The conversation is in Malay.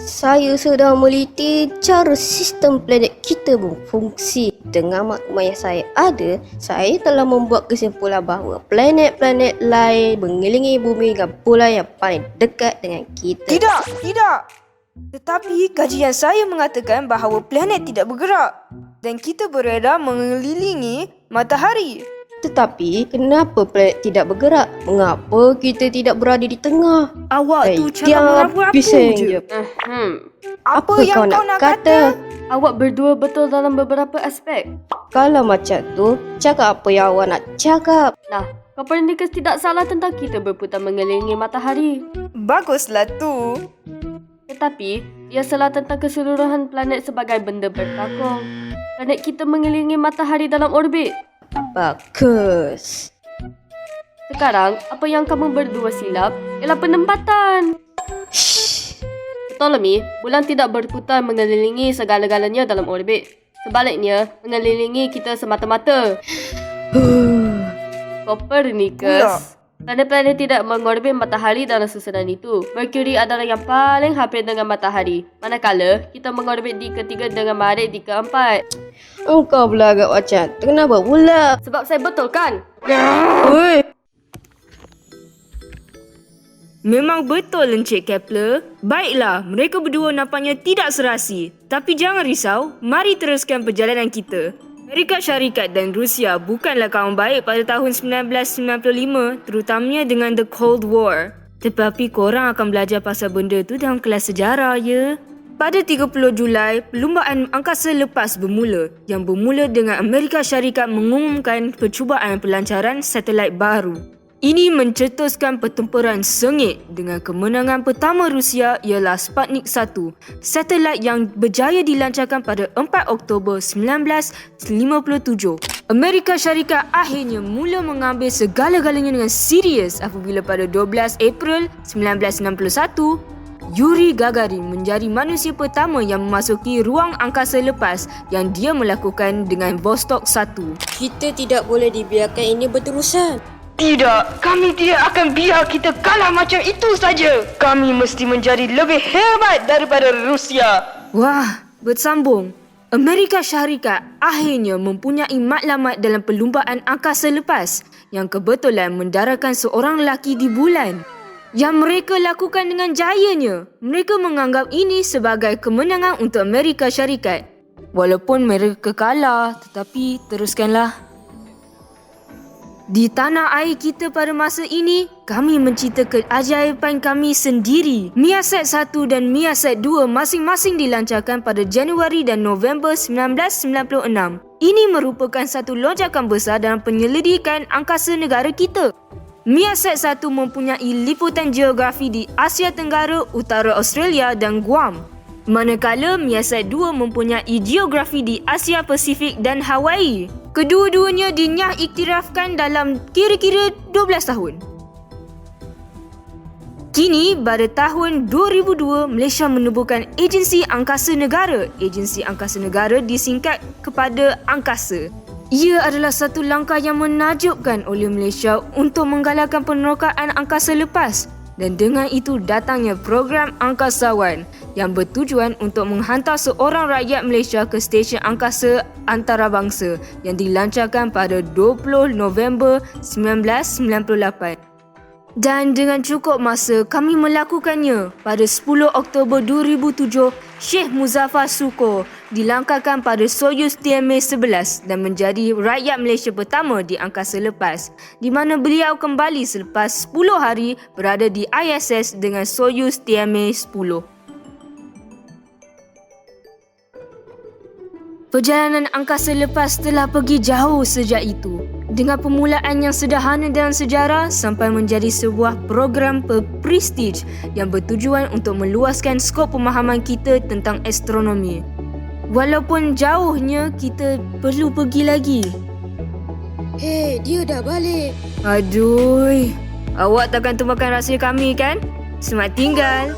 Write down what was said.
Saya sedang meliti cara sistem planet kita berfungsi. Dengan maklumat yang saya ada, saya telah membuat kesimpulan bahawa planet-planet lain mengelilingi bumi dengan bulan yang paling dekat dengan kita. Tidak. Tetapi kajian saya mengatakan bahawa planet tidak bergerak dan kita berada mengelilingi matahari. Tetapi, kenapa planet tidak bergerak? Mengapa kita tidak berada di tengah? Awak tu cakap diam, merapu-rapu bising je. je. Apa yang kau nak kata? Awak berdua betul dalam beberapa aspek. Kalau macam tu, cakap apa yang awak nak cakap. Nah, Copernicus tidak salah tentang kita berputar mengelilingi matahari. Baguslah tu. Tetapi, ia salah tentang keseluruhan planet sebagai benda bertakung. Planet kita mengelilingi matahari dalam orbit. Bagus. Sekarang, apa yang kamu berdua silap ialah penempatan. Ptolemy, bulan tidak berputar mengelilingi segala-galanya dalam orbit. Sebaliknya, mengelilingi kita semata-mata. Copernicus, planet-planet tidak mengorbit matahari dalam susunan itu. Mercury adalah yang paling hampir dengan matahari, manakala kita mengorbit di ketiga dengan Maret di keempat. Engkau belagak macam tu. Kenapa pula? Sebab saya betul kan? Oi. Memang betul Encik Kepler. Baiklah, mereka berdua nampaknya tidak serasi. Tapi jangan risau, mari teruskan perjalanan kita. Amerika Syarikat dan Rusia bukanlah kawan baik pada tahun 1995, terutamanya dengan The Cold War. Tetapi korang akan belajar pasal benda tu dalam kelas sejarah, ya? Pada 30 Julai, perlumbaan angkasa lepas bermula yang bermula dengan Amerika Syarikat mengumumkan percubaan pelancaran satelit baru. Ini mencetuskan pertempuran sengit dengan kemenangan pertama Rusia ialah Sputnik 1, satelit yang berjaya dilancarkan pada 4 Oktober 1957. Amerika Syarikat akhirnya mula mengambil segala-galanya dengan serius apabila pada 12 April 1961, Yuri Gagarin menjadi manusia pertama yang memasuki ruang angkasa lepas yang dia melakukan dengan Vostok 1. Kita tidak boleh dibiarkan ini berterusan. Tidak, kami tidak akan biar kita kalah macam itu saja. Kami mesti menjadi lebih hebat daripada Rusia. Wah, bersambung. Amerika Syarikat akhirnya mempunyai matlamat dalam perlumbaan angkasa lepas yang kebetulan mendaratkan seorang lelaki di bulan. Yang mereka lakukan dengan jayanya. Mereka menganggap ini sebagai kemenangan untuk Amerika Syarikat. Walaupun mereka kalah, tetapi teruskanlah. Di tanah air kita pada masa ini, kami mencipta keajaiban kami sendiri. Miasat 1 dan Miasat 2 masing-masing dilancarkan pada Januari dan November 1996. Ini merupakan satu lonjakan besar dalam penyelidikan angkasa negara kita. Miasat 1 mempunyai liputan geografi di Asia Tenggara, Utara Australia dan Guam. Manakala Miasat 2 mempunyai geografi di Asia Pasifik dan Hawaii. Kedua-duanya dinyah iktirafkan dalam kira-kira 12 tahun. Kini, pada tahun 2002, Malaysia menubuhkan Agensi Angkasa Negara. Agensi Angkasa Negara disingkat kepada Angkasa. Ia adalah satu langkah yang menakjubkan oleh Malaysia untuk menggalakkan penerokaan angkasa lepas. Dan dengan itu datangnya program Angkasawan yang bertujuan untuk menghantar seorang rakyat Malaysia ke stesen angkasa antarabangsa yang dilancarkan pada 20 November 1998. Dan dengan cukup masa kami melakukannya. Pada 10 Oktober 2007, Sheikh Muzaffar Sukoh dilangkarkan pada Soyuz TMA-11 dan menjadi rakyat Malaysia pertama di angkasa lepas, di mana beliau kembali selepas 10 hari berada di ISS dengan Soyuz TMA-10. Perjalanan angkasa lepas telah pergi jauh sejak itu, dengan permulaan yang sederhana dalam sejarah sampai menjadi sebuah program berprestij yang bertujuan untuk meluaskan skop pemahaman kita tentang astronomi. Walaupun jauhnya, kita perlu pergi lagi. Hei, dia dah balik. Aduh, awak takkan tumbahkan rahsia kami kan? Selamat tinggal.